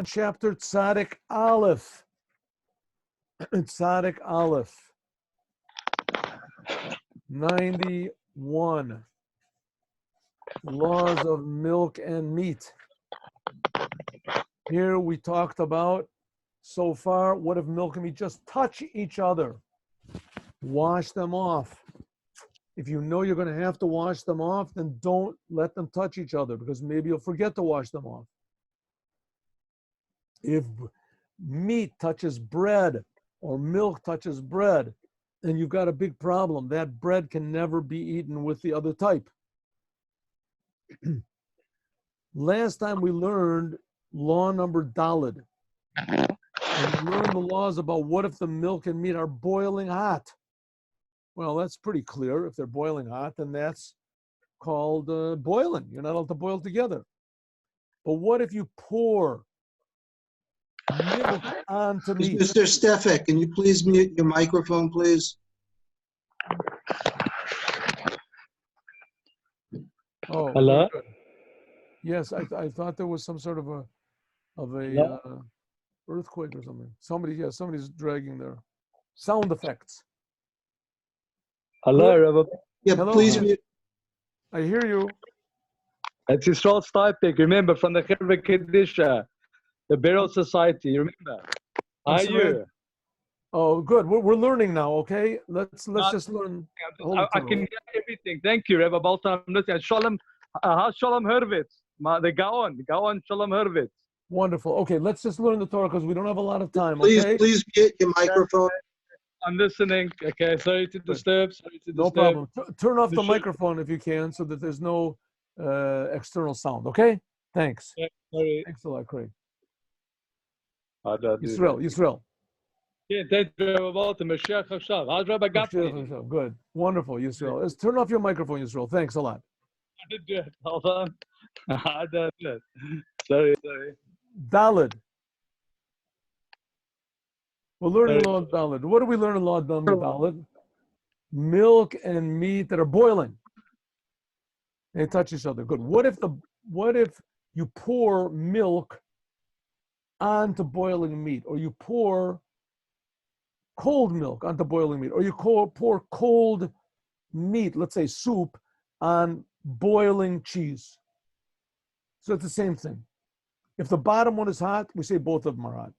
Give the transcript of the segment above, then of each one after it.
chapter Tzaddik Aleph. Tzaddik Aleph. 91. Laws of milk and meat. Here we talked about, so far, what if milk and meat just touch each other? Wash them off. If you know you're going to have to wash them off, then don't let them touch each other, because maybe you'll forget to wash them off. If meat touches bread or milk touches bread, then you've got a big problem. That bread can never be eaten with the other type. Last time we learned law number Daled. And we learned the laws about what if the milk and meat are boiling hot. Well, that's pretty clear. If they're boiling hot, then that's called boiling. You're not allowed to boil together. But what if you pour milk onto meat? Mr. Stefik, can you please mute your microphone, please? Oh, hello? good. Yes, I thought there was some sort of a earthquake or something. Somebody's dragging their sound effects. Hello, Rebbe. Yeah, Hello, please mute. I hear you. It's Yisrael Stipik, remember, from the Chevra Kedisha, the Burial Society, you remember? How are you? Oh, good. We're learning now, okay? Let's just learn. I can hear everything. Thank you, Rebbe Bolton. I'm listening. Shalom, Shalom Hurwitz, the Gaon Shalom Hurwitz. Wonderful. Okay, let's just learn the Torah because we don't have a lot of time, Please, okay? please mute your microphone. I'm listening. Okay, sorry to disturb. No problem. Turn off the microphone if you can so that there's no external sound, okay? Thanks. Yeah, sorry. Thanks a lot, Craig. Yisrael. Yeah, thank you, Rebbe Bolton. Mashiach Hashav. How's Rebbe Gapni? Good. Wonderful, Yisrael. Let's turn off your microphone, Yisrael. Thanks a lot. I did good. Hold on. I did good. Sorry. Daled. We're learning law of Daled. What do we learn in law of Daled? Milk and meat that are boiling. They touch each other. Good. What if you pour milk onto boiling meat, or you pour cold milk onto boiling meat, or you pour cold meat, let's say soup, on boiling cheese? So it's the same thing. If the bottom one is hot, we say both of them are hot.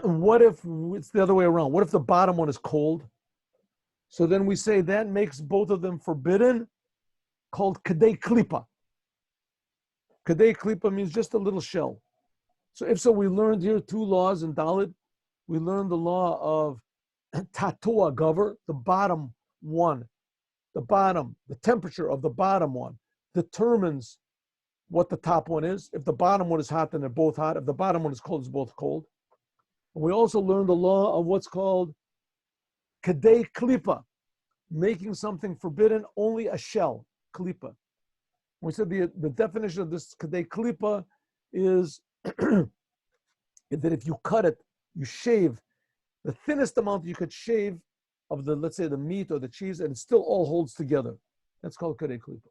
What if it's the other way around? What if the bottom one is cold? So then we say that makes both of them forbidden, called kadei klipa. Kadei klipa means just a little shell. So if so, we learned here two laws in Daled. We learned the law of tatua gover, the bottom one. The temperature of the bottom one determines what the top one is. If the bottom one is hot, then they're both hot. If the bottom one is cold, it's both cold. And we also learned the law of what's called kadei klipa, making something forbidden, only a shell, klipa. We said the definition of this kadei klipa is that if you cut it, you shave the thinnest amount you could shave of the, let's say, the meat or the cheese, and it still all holds together. That's called kadei klipa.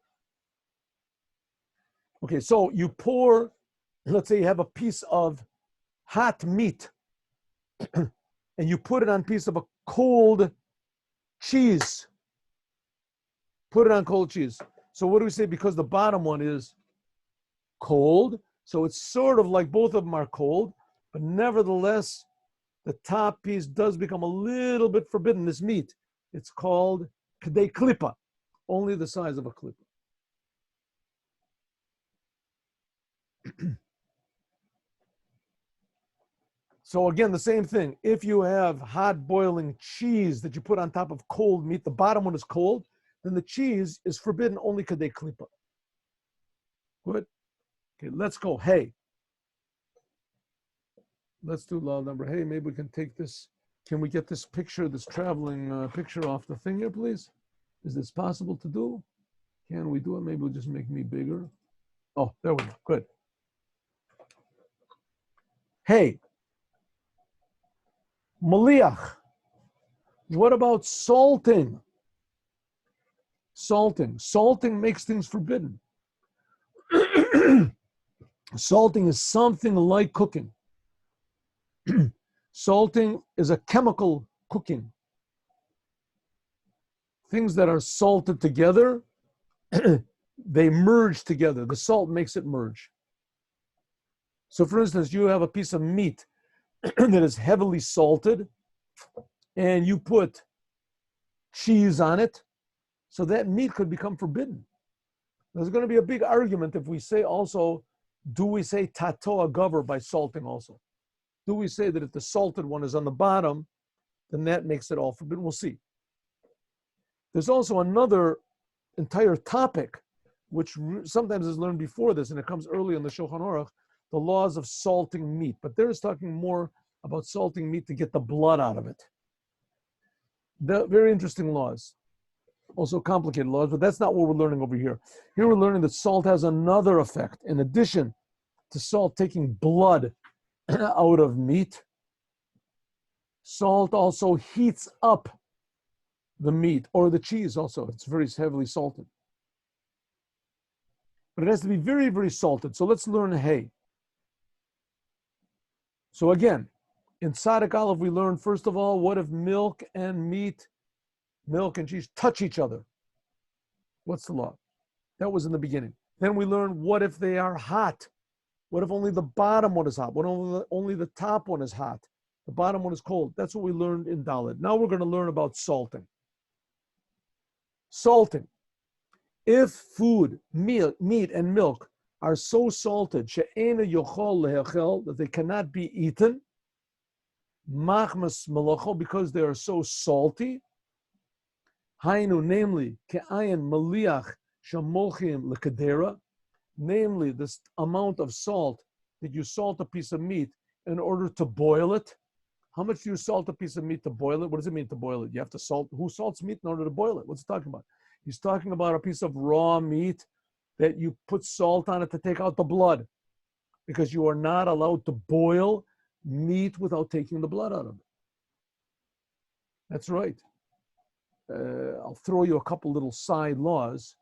Okay, so you pour, let's say you have a piece of hot meat, and you put it on a piece of a cold cheese. Put it on cold cheese. So what do we say? Because the bottom one is cold, so it's sort of like both of them are cold, but nevertheless, the top piece does become a little bit forbidden, this meat. It's called kadei klipa, only the size of a klipa. So again, the same thing. If you have hot boiling cheese that you put on top of cold meat, the bottom one is cold, then the cheese is forbidden, only kadei klipa. Good. Okay, let's go. Hey. Let's do law number. Hey, maybe we can take this. Can we get this picture, this traveling picture off the thing here, please? Is this possible to do? Can we do it? Maybe we'll just make me bigger. Oh, there we go. Good. Hey. Maliach. What about salting? Salting makes things forbidden. Salting is something like cooking. Salting is a chemical cooking. Things that are salted together, they merge together. The salt makes it merge. So for instance, you have a piece of meat that is heavily salted and you put cheese on it, so that meat could become forbidden. There's going to be a big argument if we say also, do we say tato agavar by salting also? Do we say that if the salted one is on the bottom, then that makes it all forbidden? We'll see. There's also another entire topic, which sometimes is learned before this, and it comes early in the Shulchan Aruch, the laws of salting meat. But there is talking more about salting meat to get the blood out of it. The very interesting laws. Also complicated laws, but that's not what we're learning over here. Here we're learning that salt has another effect. In addition to salt taking blood out of meat, salt also heats up the meat or the cheese also. It's very heavily salted. But it has to be very, very salted. So let's learn hay. So again, in Tzaddik Aleph, we learn, first of all, what if milk and meat, milk and cheese touch each other? What's the law? That was in the beginning. Then we learn, what if they are hot? What if only the bottom one is hot? What if only the top one is hot? The bottom one is cold. That's what we learned in Dalet. Now we're going to learn about salting. Salting. If food, meat and milk are so salted that they cannot be eaten, because they are so salty, Hainu, namely, ke'ayin maliach shamolchim lekadera, namely this amount of salt that you salt a piece of meat in order to boil it. How much do you salt a piece of meat to boil it? What does it mean to boil it? You have to salt. Who salts meat in order to boil it? What's he talking about? He's talking about a piece of raw meat that you put salt on it to take out the blood, because you are not allowed to boil meat without taking the blood out of it. That's right. I'll throw you a couple little side laws.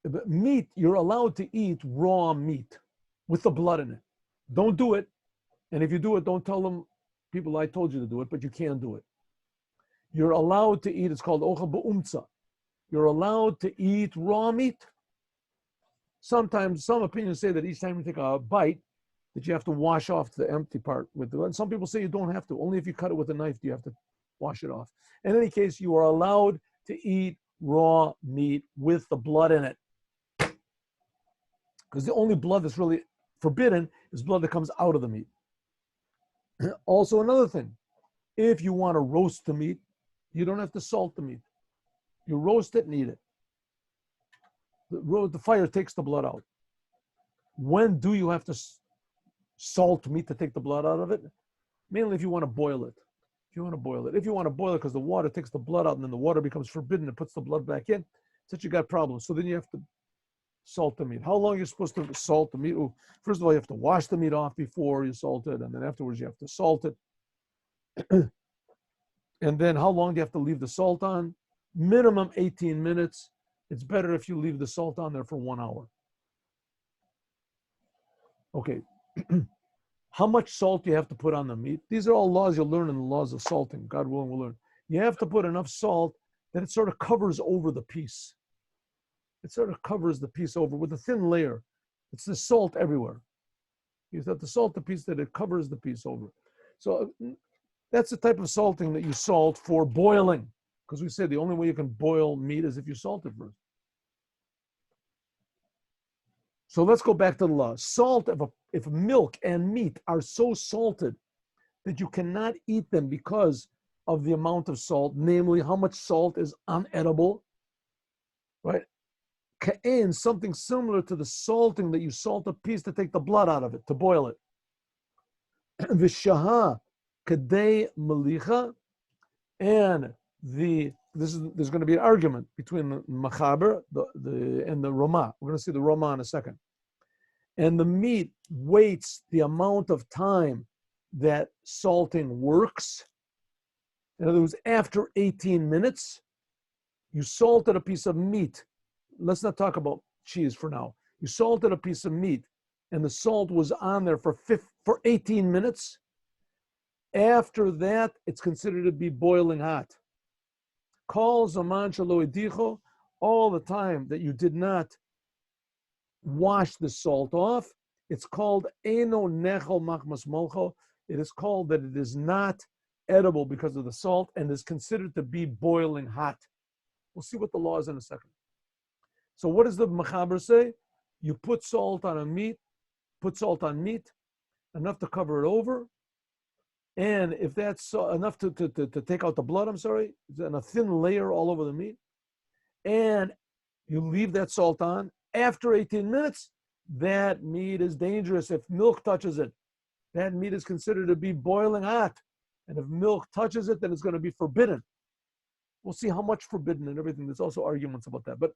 But meat, you're allowed to eat raw meat with the blood in it. Don't do it. And if you do it, don't tell them, people, I told you to do it, but you can do it. You're allowed to eat, it's called ochel be'umtza. You're allowed to eat raw meat. Sometimes, some opinions say that each time you take a bite, that you have to wash off the empty part with the, and some people say you don't have to. Only if you cut it with a knife do you have to wash it off. In any case, you are allowed to eat raw meat with the blood in it. Because the only blood that's really forbidden is blood that comes out of the meat. Also, another thing, if you want to roast the meat, you don't have to salt the meat. You roast it and eat it. The fire takes the blood out. When do you have to salt meat to take the blood out of it? Mainly if you want to boil it. If you want to boil it because the water takes the blood out and then the water becomes forbidden and puts the blood back in, such you got problems. So then you have to salt the meat. How long are you supposed to salt the meat? Well, first of all, you have to wash the meat off before you salt it, and then afterwards you have to salt it. And then how long do you have to leave the salt on? Minimum 18 minutes. It's better if you leave the salt on there for 1 hour. Okay. How much salt do you have to put on the meat? These are all laws you'll learn in the laws of salting. God willing, we'll learn. You have to put enough salt that it sort of covers over the piece. It sort of covers the piece over with a thin layer. It's the salt everywhere. You have to salt the piece that it covers the piece over. So that's the type of salting that you salt for boiling. Because we said the only way you can boil meat is if you salt it first. So let's go back to the law. Salt, if milk and meat are so salted that you cannot eat them because of the amount of salt, namely how much salt is unedible, right? Ka'in, something similar to the salting that you salt a piece to take the blood out of it, to boil it. Vishaha kadei malicha, and there's going to be an argument between the machaber and the Roma. We're going to see the Roma in a second. And the meat waits the amount of time that salting works. In other words, after 18 minutes, you salted a piece of meat. Let's not talk about cheese for now. You salted a piece of meat, and the salt was on there for 18 minutes. After that, it's considered to be boiling hot. Kol zaman shelo edicho, all the time that you did not wash the salt off, it's called eno nechol machmas molcho. It is called that it is not edible because of the salt and is considered to be boiling hot. We'll see what the law is in a second. So what does the Mechaber say? You put salt on a meat, put salt on meat, enough to cover it over, and if that's enough to take out the blood, and a thin layer all over the meat, and you leave that salt on, after 18 minutes, that meat is dangerous. If milk touches it, that meat is considered to be boiling hot. And if milk touches it, then it's going to be forbidden. We'll see how much forbidden and everything. There's also arguments about that. But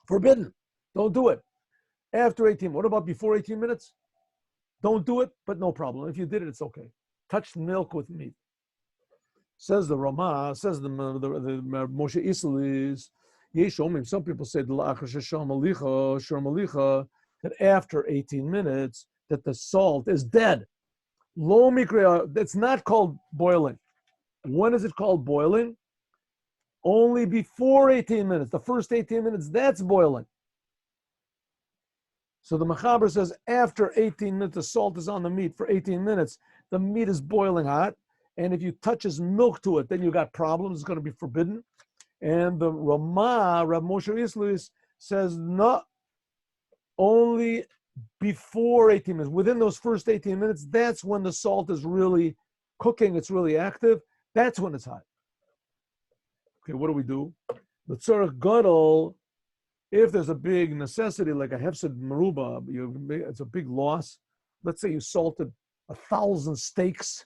forbidden. Don't do it. After 18. What about before 18 minutes? Don't do it, but no problem. If you did it, it's okay. Touch milk with meat. Says the Ramah, says the Moshe Islis, some people say that after 18 minutes, that the salt is dead. Lo mikra, it's not called boiling. When is it called boiling? Only before 18 minutes. The first 18 minutes, that's boiling. So the Mechaber says after 18 minutes, the salt is on the meat for 18 minutes. The meat is boiling hot. And if you touches milk to it, then you got problems. It's going to be forbidden. And the Ramah, Rav Moshe Islis, says not only before 18 minutes. Within those first 18 minutes, that's when the salt is really cooking. It's really active. That's when it's hot. Okay, what do? The tzarech gadol, if there's a big necessity, like a hefsed meruba, it's a big loss. Let's say you salted 1,000 steaks,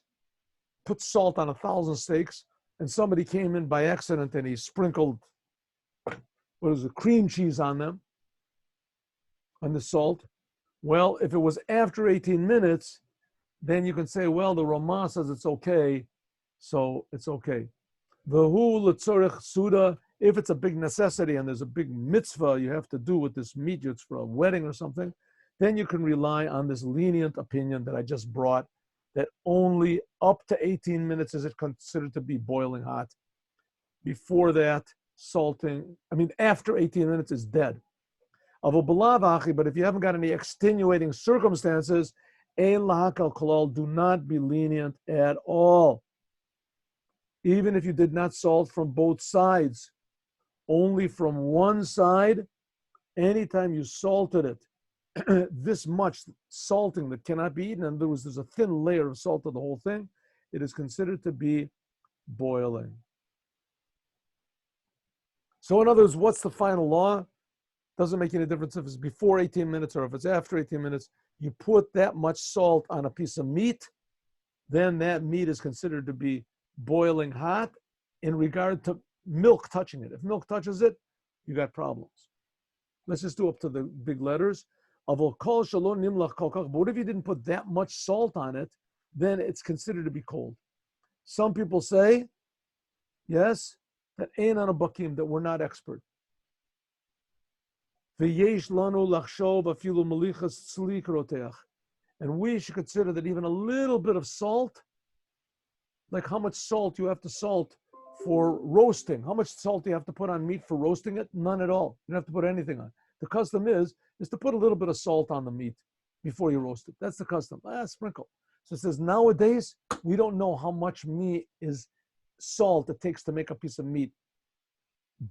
put salt on 1,000 steaks, and somebody came in by accident and he sprinkled, cream cheese on them, on the salt. Well, if it was after 18 minutes, then you can say, well, the Ramah says it's okay, so it's okay. V'hu l'tzorech suda, if it's a big necessity and there's a big mitzvah you have to do with this meat, it's for a wedding or something, then you can rely on this lenient opinion that I just brought, that only up to 18 minutes is it considered to be boiling hot. Before that, after 18 minutes is dead. But if you haven't got any extenuating circumstances, do not be lenient at all. Even if you did not salt from both sides, only from one side, anytime you salted it, this much salting that cannot be eaten, and there's a thin layer of salt of the whole thing, it is considered to be boiling. So in other words, what's the final law? Doesn't make any difference if it's before 18 minutes or if it's after 18 minutes. You put that much salt on a piece of meat, then that meat is considered to be boiling hot in regard to milk touching it. If milk touches it, you got problems. Let's just do up to the big letters. But what if you didn't put that much salt on it, then it's considered to be cold. Some people say, yes, that ain't on a bakim, that we're not expert. And we should consider that even a little bit of salt, like how much salt you have to salt for roasting. How much salt do you have to put on meat for roasting it? None at all. You don't have to put anything on. The custom is to put a little bit of salt on the meat before you roast it. That's the custom. Sprinkle. So it says nowadays, we don't know how much meat is salt it takes to make a piece of meat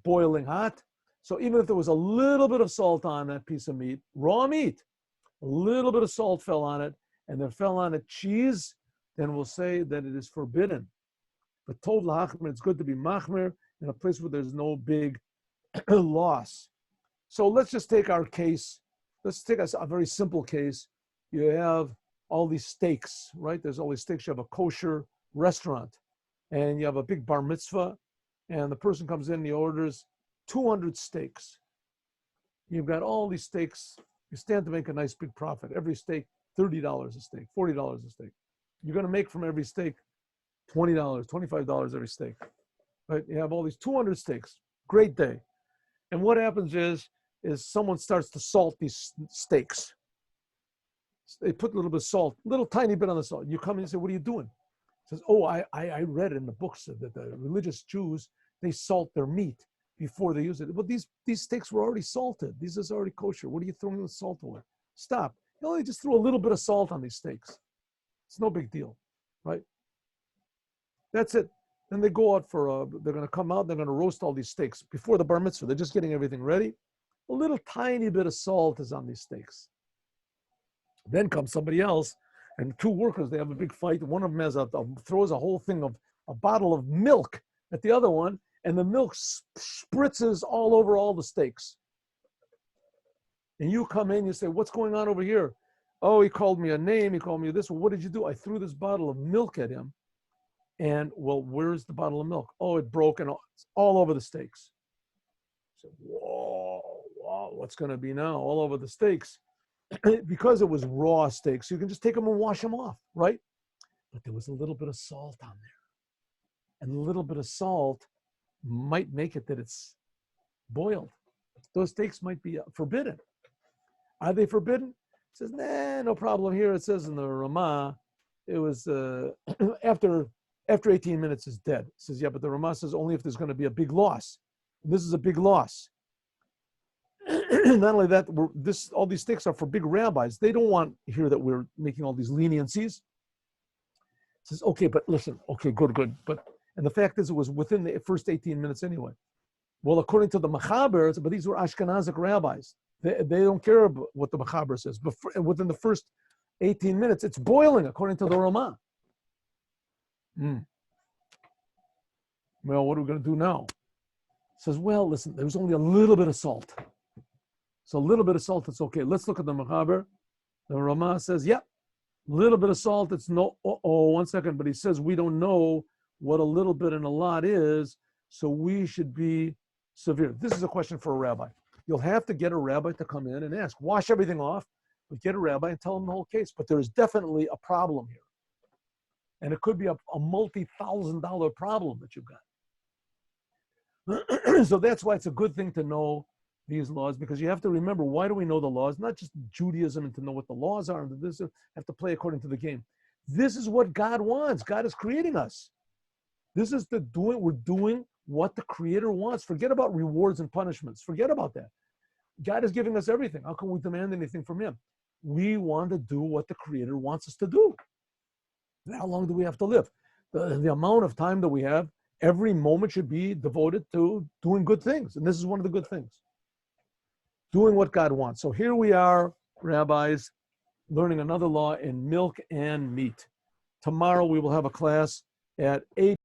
boiling hot. So even if there was a little bit of salt on that piece of meat, raw meat, a little bit of salt fell on it, and there fell on it cheese, then we'll say that it is forbidden. But tov l'hachmer, it's good to be machmer in a place where there's no big loss. So let's just take our case. Let's take a very simple case. You have all these steaks, right? There's all these steaks. You have a kosher restaurant, and you have a big bar mitzvah, and the person comes in and he orders 200 steaks. You've got all these steaks. You stand to make a nice big profit. Every steak, $30 a steak, $40 a steak. You're going to make from every steak $20, $25 every steak. Right? You have all these 200 steaks. Great day. And what happens is is someone starts to salt these steaks. They put a little bit of salt, little tiny bit on the salt. You come in and say, what are you doing? He says, oh, I read in the books that the religious Jews, they salt their meat before they use it. But these steaks were already salted. These is already kosher. What are you throwing the salt away? Stop. You only just threw a little bit of salt on these steaks. It's no big deal, right? That's it. Then they go out they're going to come out, they're going to roast all these steaks. Before the bar mitzvah, they're just getting everything ready. A little tiny bit of salt is on these steaks. Then comes somebody else, and two workers, they have a big fight. One of them throws a whole thing of a bottle of milk at the other one, and the milk spritzes all over all the steaks. And you come in, you say, what's going on over here? Oh, he called me a name, he called me this. Well, what did you do? I threw this bottle of milk at him. And, well, where's the bottle of milk? Oh, it broke and it's all over the steaks. I said, whoa, what's going to be now? All over the steaks. Because it was raw steaks, you can just take them and wash them off, right? But there was a little bit of salt on there. And a little bit of salt might make it that it's boiled. Those steaks might be forbidden. Are they forbidden? It says, nah, no problem here. It says in the Ramah, it was after 18 minutes is dead. It says, yeah, but the Ramah says only if there's going to be a big loss. And this is a big loss. Not only that, all these steaks are for big rabbis. They don't want to hear that we're making all these leniencies. It says, okay, but listen, okay, good. And the fact is, it was within the first 18 minutes anyway. Well, according to the Mechaber, but these were Ashkenazic rabbis. They don't care about what the Mechaber says. But within the first 18 minutes, it's boiling, according to the Ramah. Well, what are we going to do now? It says, well, listen, there was only a little bit of salt. So a little bit of salt, it's okay. Let's look at the Mechaber. The Ramah says, yeah, a little bit of salt, it's no, one second. But he says, we don't know what a little bit and a lot is, so we should be severe. This is a question for a rabbi. You'll have to get a rabbi to come in and ask, wash everything off, but get a rabbi and tell him the whole case. But there is definitely a problem here. And it could be a multi-$1,000 problem that you've got. So that's why it's a good thing to know these laws, because you have to remember, why do we know the laws? Not just Judaism and to know what the laws are, and this have to play according to the game. This is what God wants. God is creating us. This is we're doing what the Creator wants. Forget about rewards and punishments. Forget about that. God is giving us everything. How can we demand anything from Him? We want to do what the Creator wants us to do. How long do we have to live? The amount of time that we have, every moment should be devoted to doing good things. And this is one of the good things. Doing what God wants. So here we are, rabbis, learning another law in milk and meat. Tomorrow we will have a class at 8.